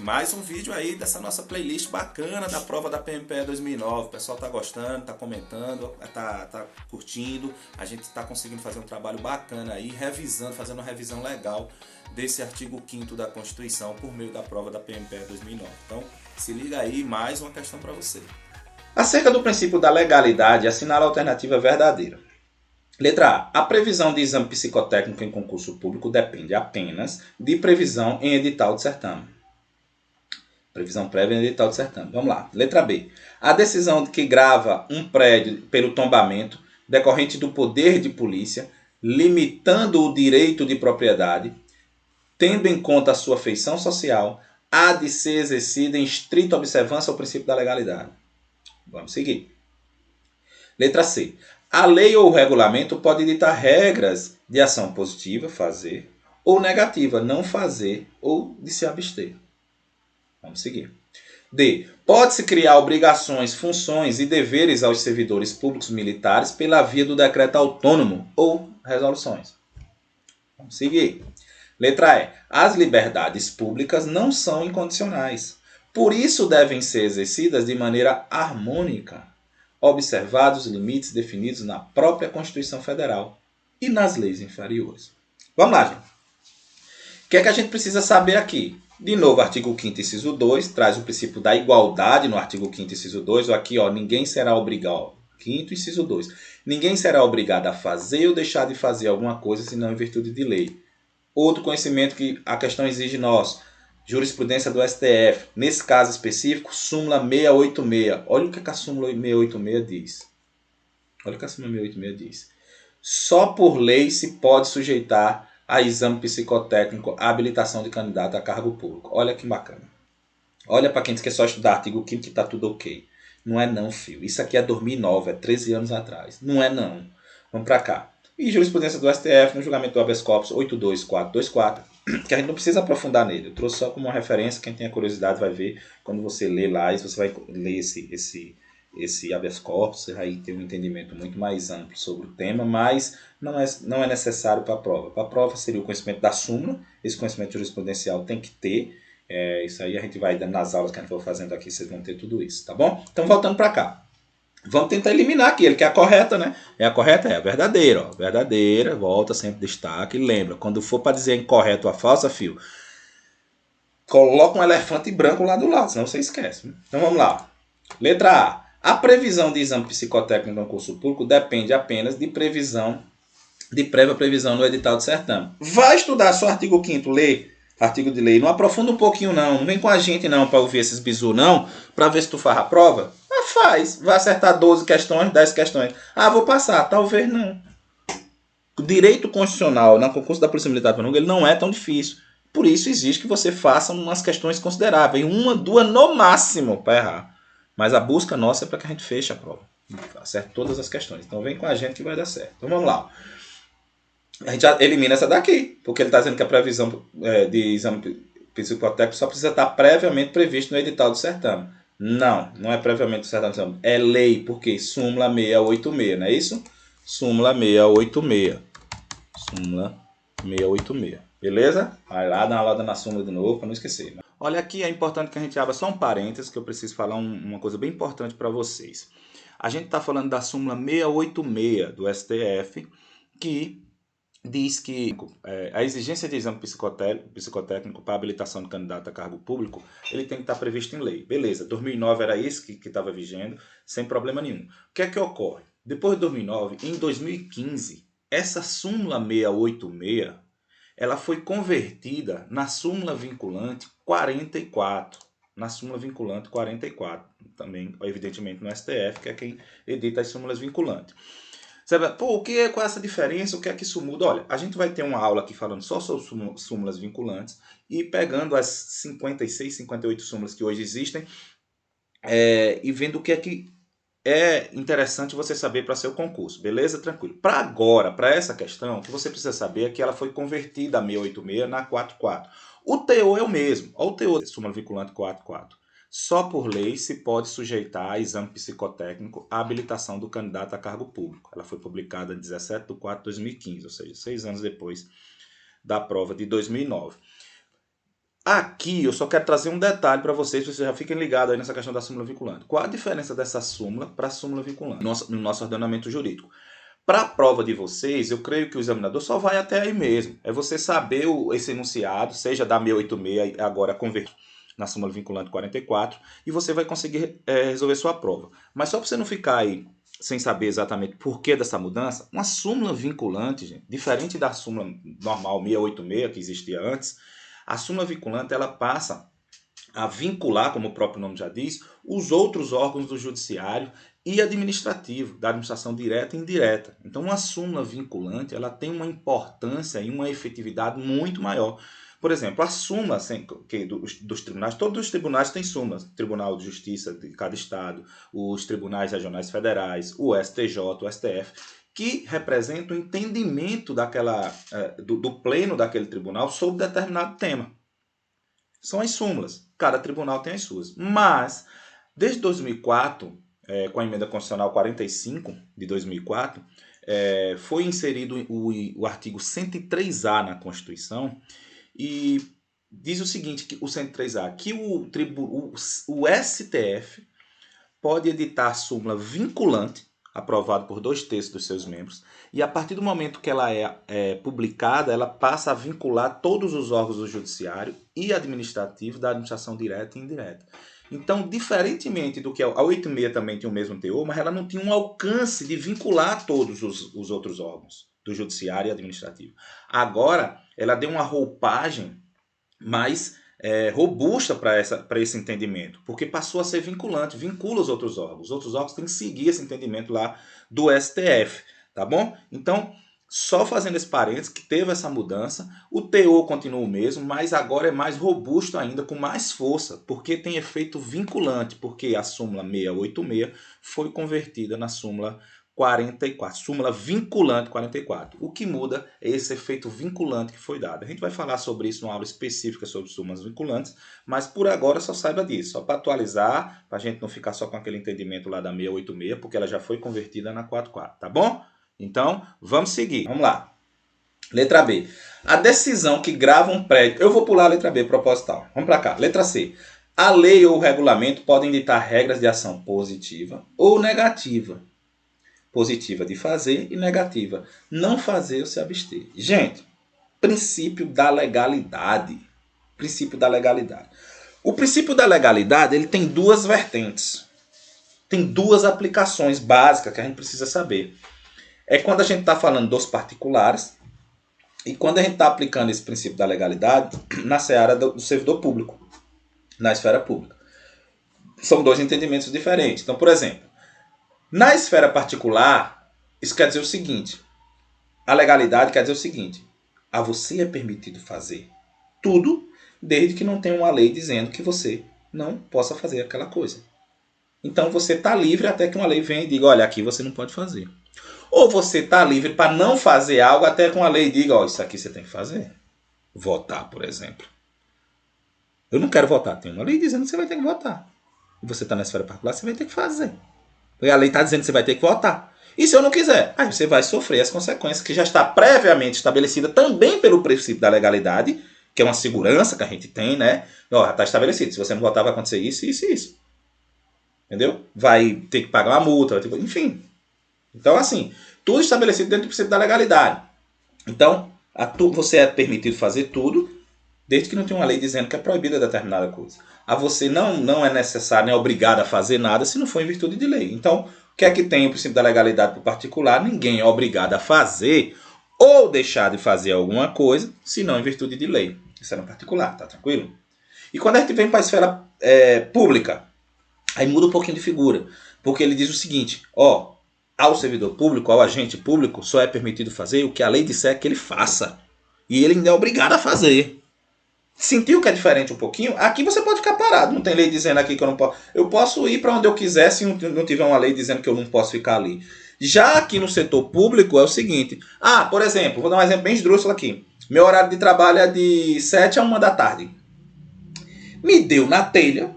mais um vídeo aí dessa nossa playlist bacana da prova da PMPE 2009. O pessoal tá gostando, tá comentando, tá curtindo. A gente tá conseguindo fazer um trabalho bacana aí, revisando, fazendo uma revisão legal desse artigo 5º da Constituição por meio da prova da PMPE 2009. Então, se liga aí, mais uma questão para você. Acerca do princípio da legalidade, assinala a alternativa verdadeira. Letra A. A previsão de exame psicotécnico em concurso público depende apenas de previsão em edital de certame. Previsão prévia em edital de certame. Vamos lá. Letra B. A decisão que grava um prédio pelo tombamento decorrente do poder de polícia, limitando o direito de propriedade, tendo em conta a sua feição social, há de ser exercida em estrita observância ao princípio da legalidade. Vamos seguir. Letra C. A lei ou o regulamento pode ditar regras de ação positiva, fazer, ou negativa, não fazer, ou de se abster. Vamos seguir. D. Pode-se criar obrigações, funções e deveres aos servidores públicos militares pela via do decreto autônomo ou resoluções. Vamos seguir. Letra E. As liberdades públicas não são incondicionais. Por isso devem ser exercidas de maneira harmônica, observados os limites definidos na própria Constituição Federal e nas leis inferiores. Vamos lá, gente. O que é que a gente precisa saber aqui? De novo, artigo 5º, inciso 2, traz o princípio da igualdade no artigo 5º, inciso 2. Aqui, ninguém será obrigado. 5º, inciso 2. Ninguém será obrigado a fazer ou deixar de fazer alguma coisa senão em virtude de lei. Outro conhecimento que a questão exige nós, jurisprudência do STF. Nesse caso específico, súmula 686. Olha o que a súmula 686 diz. Olha o que a súmula 686 diz. Só por lei se pode sujeitar a exame psicotécnico a habilitação de candidato a cargo público. Olha que bacana. Olha para quem quer só estudar artigo 5º que está tudo ok. Não é não, filho. Isso aqui é 2009, é 13 anos atrás. Não é não. Vamos para cá. E jurisprudência do STF no julgamento do habeas corpus 82424, que a gente não precisa aprofundar nele. Eu trouxe só como uma referência, quem tem a curiosidade vai ver quando você lê lá, e você vai ler esse habeas corpus, você vai ter um entendimento muito mais amplo sobre o tema, mas não é necessário para a prova. Para a prova seria o conhecimento da súmula, esse conhecimento jurisprudencial tem que ter, isso aí a gente vai dando nas aulas que a gente for fazendo aqui, vocês vão ter tudo isso, tá bom? Então voltando para cá. Vamos tentar eliminar aqui, ele que é a correta, né? É a correta, é a verdadeira, ó. Verdadeira, volta sempre destaque. Lembra, quando for para dizer incorreto ou a falsa, fio, coloca um elefante branco lá do lado, senão você esquece. Então vamos lá. Letra A. A previsão de exame psicotécnico no concurso público depende apenas de prévia previsão no edital de certame. Vai estudar só artigo 5º, lê artigo de lei. Não aprofunda um pouquinho não, não vem com a gente não para ouvir esses bizu não, para ver se tu faz a prova. Faz, vai acertar 12 questões, 10 questões. Ah, vou passar, talvez não. O direito constitucional no concurso da Polícia Militar de Pernambuco, ele não é tão difícil. Por isso exige que você faça umas questões consideráveis, uma, duas no máximo para errar. Mas a busca nossa é para que a gente feche a prova, acerte todas as questões. Então vem com a gente que vai dar certo. Então vamos lá. A gente já elimina essa daqui, porque ele está dizendo que a previsão de exame psicotécnico só precisa estar previamente previsto no edital do certame. Não é previamente certame. É lei, porque súmula 686, não é isso? Súmula 686. Súmula 686. Beleza? Vai lá, dá uma olhada na súmula de novo, para não esquecer. Olha aqui, é importante que a gente abra só um parênteses, que eu preciso falar uma coisa bem importante para vocês. A gente está falando da súmula 686 do STF, que diz que a exigência de exame psicotécnico para habilitação de candidato a cargo público, ele tem que estar previsto em lei. Beleza, 2009 era isso que estava vigendo, sem problema nenhum. O que é que ocorre? Depois de 2009, em 2015, essa súmula 686, ela foi convertida na súmula vinculante 44. Na súmula vinculante 44, também, evidentemente, no STF, que é quem edita as súmulas vinculantes. Qual é essa diferença? O que é que isso muda? Olha, a gente vai ter uma aula aqui falando só sobre súmulas vinculantes e pegando as 56, 58 súmulas que hoje existem e vendo o que é interessante você saber para seu concurso, beleza? Tranquilo. Para agora, para essa questão, o que você precisa saber é que ela foi convertida a 686 na 44. O teor é o mesmo. Olha o teor da súmula vinculante 44. Só por lei se pode sujeitar a exame psicotécnico a habilitação do candidato a cargo público. Ela foi publicada em 17 de 4 de 2015, ou seja, 6 anos depois da prova de 2009. Aqui eu só quero trazer um detalhe para vocês já fiquem ligados aí nessa questão da súmula vinculante. Qual a diferença dessa súmula para a súmula vinculante no nosso ordenamento jurídico? Para a prova de vocês, eu creio que o examinador só vai até aí mesmo. É você saber esse enunciado, seja da 686, agora convertido na súmula vinculante 44, e você vai conseguir resolver sua prova. Mas só para você não ficar aí sem saber exatamente por que dessa mudança, uma súmula vinculante, gente, diferente da súmula normal 686 que existia antes, a súmula vinculante ela passa a vincular, como o próprio nome já diz, os outros órgãos do judiciário e administrativo, da administração direta e indireta. Então, uma súmula vinculante ela tem uma importância e uma efetividade muito maior. Por exemplo, a súmula dos tribunais, todos os tribunais têm súmulas. Tribunal de Justiça de cada estado, os tribunais regionais federais, o STJ, o STF, que representam o entendimento do pleno daquele tribunal sobre determinado tema. São as súmulas. Cada tribunal tem as suas. Mas, desde 2004, com a emenda constitucional 45 de 2004, foi inserido o artigo 103A na Constituição e diz o seguinte, que o 103A, que o STF pode editar súmula vinculante aprovado por 2/3 dos seus membros, e a partir do momento que ela é publicada, ela passa a vincular todos os órgãos do judiciário e administrativo da administração direta e indireta. Então, diferentemente do que a 86 também tinha o mesmo teor, mas ela não tinha um alcance de vincular todos os outros órgãos do judiciário e administrativo. Agora, ela deu uma roupagem mais robusta para esse entendimento, porque passou a ser vinculante, vincula os outros órgãos. Os outros órgãos têm que seguir esse entendimento lá do STF, tá bom? Então, só fazendo esse parênteses, que teve essa mudança, o teor continua o mesmo, mas agora é mais robusto ainda, com mais força, porque tem efeito vinculante, porque a súmula 686 foi convertida na súmula 44, súmula vinculante 44. O que muda é esse efeito vinculante que foi dado. A gente vai falar sobre isso numa aula específica sobre súmulas vinculantes, mas por agora só saiba disso, só para atualizar, para a gente não ficar só com aquele entendimento lá da 686, porque ela já foi convertida na 44, tá bom? Então, vamos seguir. Vamos lá. Letra B. A decisão que grava um prédio... Eu vou pular a letra B proposital. Vamos para cá. Letra C. A lei ou o regulamento podem ditar regras de ação positiva ou negativa. Positiva de fazer e negativa não fazer ou se abster. Gente, princípio da legalidade. Princípio da legalidade. O princípio da legalidade ele tem duas vertentes. Tem duas aplicações básicas que a gente precisa saber. É quando a gente está falando dos particulares e quando a gente está aplicando esse princípio da legalidade na seara do servidor público, na esfera pública. São dois entendimentos diferentes. Então, por exemplo, na esfera particular, isso quer dizer o seguinte, a legalidade quer dizer o seguinte, a você é permitido fazer tudo desde que não tenha uma lei dizendo que você não possa fazer aquela coisa. Então você está livre até que uma lei venha e diga, olha, aqui você não pode fazer. Ou você está livre para não fazer algo até que uma lei diga, ó, isso aqui você tem que fazer. Votar, por exemplo. Eu não quero votar, tem uma lei dizendo que você vai ter que votar. E você está na esfera particular, você vai ter que fazer. Porque a lei está dizendo que você vai ter que votar. E se eu não quiser? Aí você vai sofrer as consequências que já está previamente estabelecida também pelo princípio da legalidade, que é uma segurança que a gente tem, né? Ó, já está estabelecido. Se você não votar, vai acontecer isso, isso e isso. Entendeu? Vai ter que pagar uma multa, enfim. Então, assim, tudo estabelecido dentro do princípio da legalidade. Então, você é permitido fazer tudo, desde que não tenha uma lei dizendo que é proibida determinada coisa. A você não é necessário, nem é obrigado a fazer nada se não for em virtude de lei. Então, o que é que tem o princípio da legalidade para o particular? Ninguém é obrigado a fazer ou deixar de fazer alguma coisa, se não em virtude de lei. Isso é no particular, tá tranquilo? E quando a gente vem para a esfera pública, aí muda um pouquinho de figura. Porque ele diz o seguinte, ó, ao servidor público, ao agente público, só é permitido fazer o que a lei disser que ele faça. E ele ainda é obrigado a fazer. Sentiu que é diferente um pouquinho? Aqui você pode ficar parado. Não tem lei dizendo aqui que eu não posso. Eu posso ir para onde eu quiser se não tiver uma lei dizendo que eu não posso ficar ali. Já aqui no setor público é o seguinte. Por exemplo, vou dar um exemplo bem esdrúxulo aqui. Meu horário de trabalho é de 7 a 1 da tarde. Me deu na telha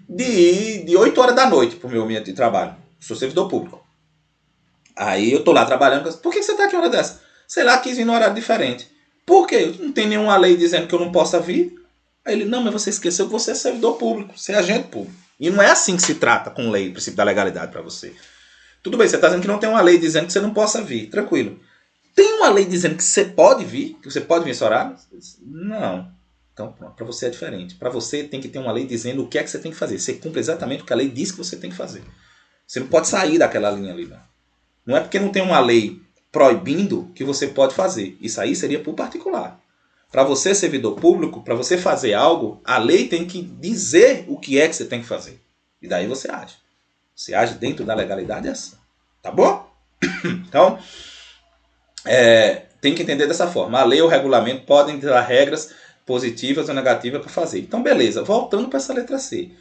de ir de 8 horas da noite para o meu ambiente de trabalho. Sou servidor público. Aí eu tô lá trabalhando. Por que você tá aqui uma hora dessa? Sei lá, quis vir num horário diferente. Por quê? Não tem nenhuma lei dizendo que eu não possa vir. Aí ele, não, mas você esqueceu que você é servidor público, você é agente público. E não é assim que se trata com lei, o princípio da legalidade para você. Tudo bem, você está dizendo que não tem uma lei dizendo que você não possa vir, tranquilo. Tem uma lei dizendo que você pode vir, que você pode vir esse horário? Não. Então, para você é diferente. Para você tem que ter uma lei dizendo o que é que você tem que fazer. Você cumpre exatamente o que a lei diz que você tem que fazer. Você não pode sair daquela linha ali. Não é porque não tem uma lei proibindo que você pode fazer. Isso aí seria por particular. Para você, servidor público, para você fazer algo, a lei tem que dizer o que é que você tem que fazer. E daí você age. Você age dentro da legalidade assim. Tá bom? Então, tem que entender dessa forma. A lei ou o regulamento podem dar regras positivas ou negativas para fazer. Então, beleza. Voltando para essa letra C.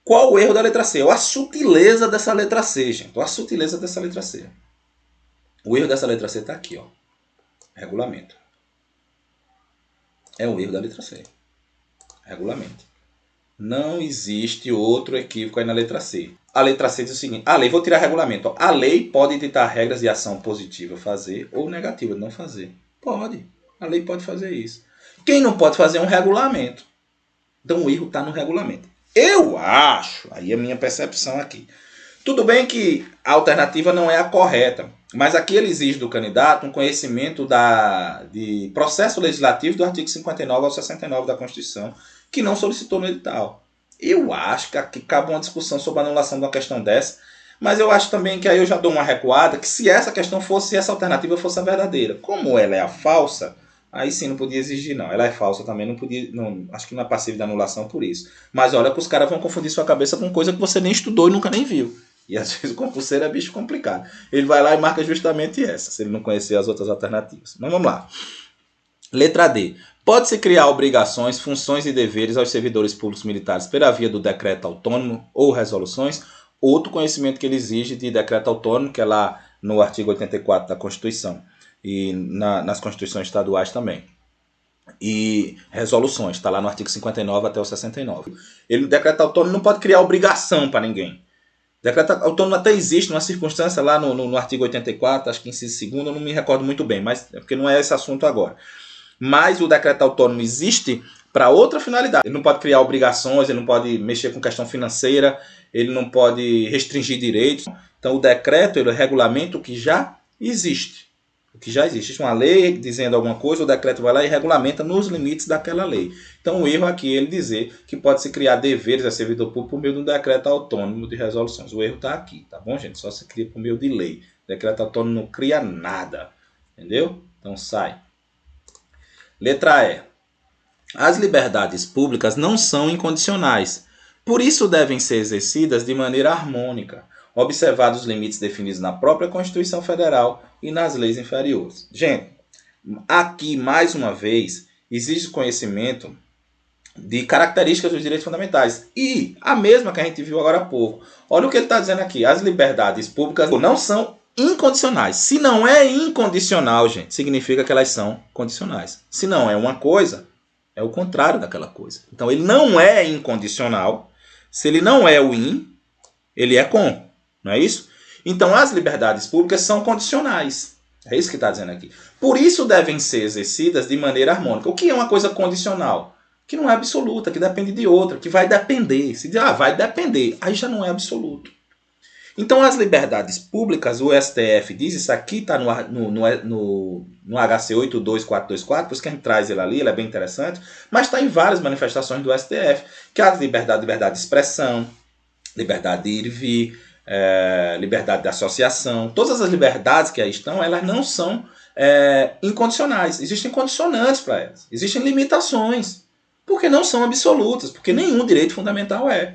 Qual o erro da letra C? A sutileza dessa letra C, gente. A sutileza dessa letra C. O erro dessa letra C está aqui, ó. Regulamento. É o erro da letra C. Regulamento. Não existe outro equívoco aí na letra C. A letra C diz o seguinte. A lei, vou tirar regulamento. Ó. A lei pode ditar regras de ação positiva fazer ou negativa não fazer. Pode. A lei pode fazer isso. Quem não pode fazer é um regulamento. Então o erro está no regulamento. Eu acho, aí é a minha percepção aqui. Tudo bem que a alternativa não é a correta, mas aqui ele exige do candidato um conhecimento de processo legislativo do artigo 59 ao 69 da Constituição, que não solicitou no edital. Eu acho que aqui cabe uma discussão sobre a anulação de uma questão dessa, mas eu acho também que aí eu já dou uma recuada, que se essa alternativa fosse a verdadeira, como ela é a falsa, aí sim não podia exigir não. Ela é falsa também, não podia, não, acho que não é passível de anulação por isso. Mas olha que os caras vão confundir sua cabeça com coisa que você nem estudou e nunca nem viu. E às vezes o concurseiro é bicho complicado. Ele vai lá e marca justamente essa, se ele não conhecer as outras alternativas. Mas vamos lá. Letra D. Pode-se criar obrigações, funções e deveres aos servidores públicos militares pela via do decreto autônomo ou resoluções. Outro conhecimento que ele exige de decreto autônomo, que é lá no artigo 84 da Constituição. E nas constituições estaduais também. E resoluções, está lá no artigo 59 até o 69. O decreto autônomo não pode criar obrigação para ninguém. O decreto autônomo até existe numa circunstância lá no artigo 84, acho que inciso 2º, eu não me recordo muito bem, mas é porque não é esse assunto agora. Mas o decreto autônomo existe para outra finalidade. Ele não pode criar obrigações, ele não pode mexer com questão financeira, ele não pode restringir direitos. Então o decreto, ele é o regulamento que já existe. O que já existe. Existe uma lei dizendo alguma coisa, o decreto vai lá e regulamenta nos limites daquela lei. Então o erro aqui é ele dizer que pode se criar deveres a servidor público por meio de um decreto autônomo de resoluções. O erro está aqui, tá bom, gente? Só se cria por meio de lei. O decreto autônomo não cria nada. Entendeu? Então sai. Letra E. As liberdades públicas não são incondicionais. Por isso devem ser exercidas de maneira harmônica, observados os limites definidos na própria Constituição Federal e nas leis inferiores. Gente, aqui, mais uma vez, exige conhecimento de características dos direitos fundamentais. E a mesma que a gente viu agora há pouco. Olha o que ele está dizendo aqui. As liberdades públicas não são incondicionais. Se não é incondicional, gente, significa que elas são condicionais. Se não é uma coisa, é o contrário daquela coisa. Então, ele não é incondicional. Se ele não é o in, ele é com. Não é isso? Então, as liberdades públicas são condicionais. É isso que está dizendo aqui. Por isso devem ser exercidas de maneira harmônica. O que é uma coisa condicional? Que não é absoluta, que depende de outra, que vai depender. Se diz, vai depender, aí já não é absoluto. Então, as liberdades públicas, o STF diz, isso aqui está no HC 82424, por isso que a gente traz ele ali, ele é bem interessante, mas está em várias manifestações do STF, que é a liberdade de expressão, liberdade de ir e vir, liberdade de associação, todas as liberdades que aí estão, elas não são incondicionais, existem condicionantes para elas, existem limitações, porque não são absolutas, porque nenhum direito fundamental é.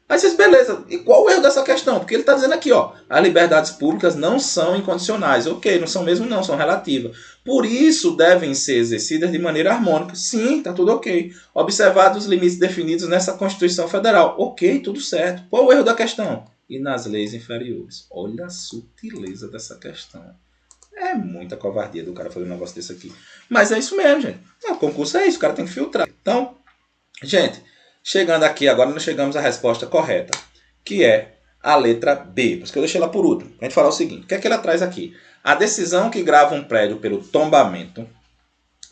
Aí vocês, beleza, e qual o erro dessa questão? Porque ele está dizendo aqui, ó, as liberdades públicas não são incondicionais. Ok, não são mesmo não, são relativas. Por isso devem ser exercidas de maneira harmônica. Sim, está tudo ok. Observados os limites definidos nessa Constituição Federal. Ok, tudo certo. Qual o erro da questão? E nas leis inferiores. Olha a sutileza dessa questão. É muita covardia do cara fazer um negócio desse aqui. Mas é isso mesmo, gente. O concurso é isso, o cara tem que filtrar. Então, gente, chegando aqui, agora nós chegamos à resposta correta, que é a letra B. Por isso que eu deixei ela por último. A gente falar o seguinte, o que é que ela traz aqui? A decisão que grava um prédio pelo tombamento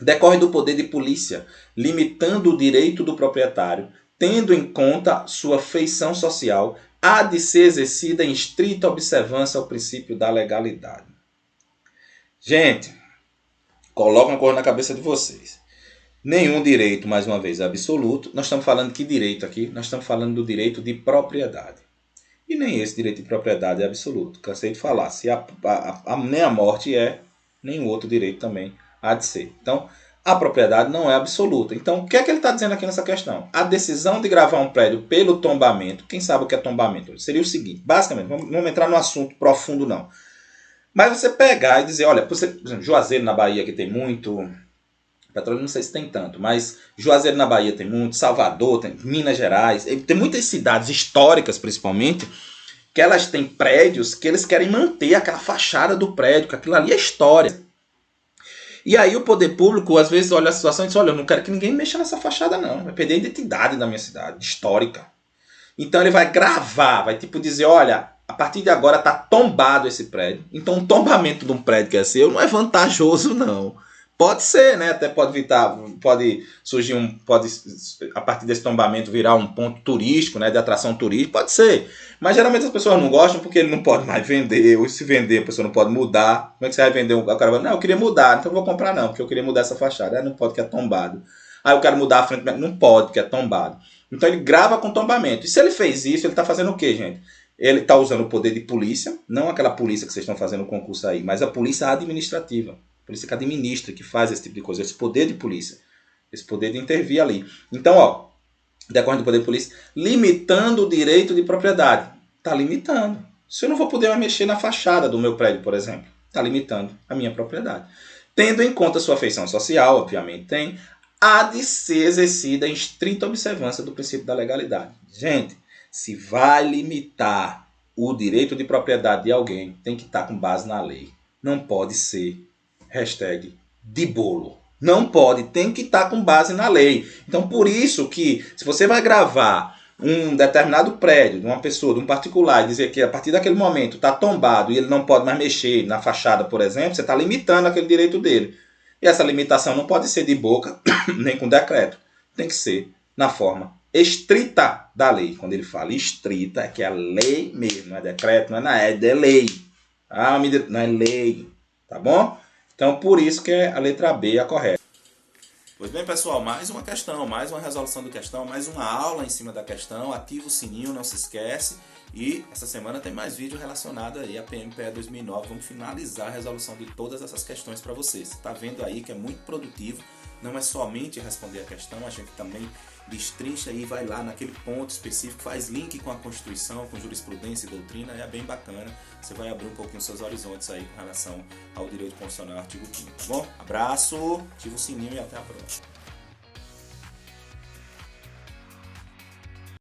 decorre do poder de polícia, limitando o direito do proprietário, tendo em conta sua feição social, há de ser exercida em estrita observância ao princípio da legalidade. Gente, coloca uma coisa na cabeça de vocês. Nenhum direito, mais uma vez, é absoluto. Nós estamos falando de que direito aqui? Nós estamos falando do direito de propriedade. E nem esse direito de propriedade é absoluto. Cansei de falar. Se nem a morte é, nem o outro direito também há de ser. Então, a propriedade não é absoluta. Então, o que é que ele está dizendo aqui nessa questão? A decisão de gravar um prédio pelo tombamento, quem sabe o que é tombamento? Seria o seguinte, basicamente, vamos entrar no assunto profundo não. Mas você pegar e dizer, olha, por exemplo, Juazeiro na Bahia que tem muito, Petróleo não sei se tem tanto, mas Juazeiro na Bahia tem muito, Salvador, tem Minas Gerais, tem muitas cidades históricas principalmente, que elas têm prédios que eles querem manter aquela fachada do prédio, que aquilo ali é história. E aí o poder público às vezes olha a situação e diz, olha, eu não quero que ninguém mexa nessa fachada não, vai perder a identidade da minha cidade, histórica. Então ele vai gravar, vai tipo dizer, olha, a partir de agora está tombado esse prédio. Então o tombamento de um prédio que é seu não é vantajoso não. Pode ser, né? Até pode surgir pode a partir desse tombamento virar um ponto turístico, né? De atração turística, pode ser. Mas geralmente as pessoas não gostam porque ele não pode mais vender, ou se vender a pessoa não pode mudar. Como é que você vai vender? O cara vai, não, eu queria mudar, então eu vou comprar não, porque eu queria mudar essa fachada. Não pode, que é tombado. Aí eu quero mudar a frente, não pode, porque é tombado. Então ele grava com tombamento. E se ele fez isso, ele está fazendo o quê, gente? Ele está usando o poder de polícia, não aquela polícia que vocês estão fazendo o concurso aí, mas a polícia administrativa. Polícia que administra, que faz esse tipo de coisa, esse poder de polícia, esse poder de intervir ali. Então, ó, decorrente do poder de polícia, limitando o direito de propriedade. Está limitando. Se eu não vou poder mais mexer na fachada do meu prédio, por exemplo, está limitando a minha propriedade. Tendo em conta sua feição social, obviamente tem, há de ser exercida em estrita observância do princípio da legalidade. Gente, se vai limitar o direito de propriedade de alguém, tem que estar com base na lei. Não pode ser de bolo. Não pode, tem que estar com base na lei. Então, por isso que, se você vai gravar um determinado prédio de uma pessoa, de um particular, e dizer que a partir daquele momento está tombado e ele não pode mais mexer na fachada, por exemplo, você está limitando aquele direito dele. E essa limitação não pode ser de boca, nem com decreto. Tem que ser na forma estrita da lei. Quando ele fala estrita, é que é lei mesmo, não é decreto, não é na é lei. Ah, não é lei. Tá bom? Então, por isso que a letra B é a correta. Pois bem, pessoal, mais uma questão, mais uma resolução da questão, mais uma aula em cima da questão. Ativa o sininho, não se esquece. E essa semana tem mais vídeo relacionado aí à PMPE 2009. Vamos finalizar a resolução de todas essas questões para vocês. Está vendo aí que é muito produtivo. Não é somente responder a questão, a gente também destrincha e vai lá naquele ponto específico, faz link com a Constituição, com jurisprudência e doutrina, é bem bacana. Você vai abrir um pouquinho os seus horizontes aí com relação ao direito constitucional, artigo 5º, tá bom? Abraço, ativa o sininho e até a próxima.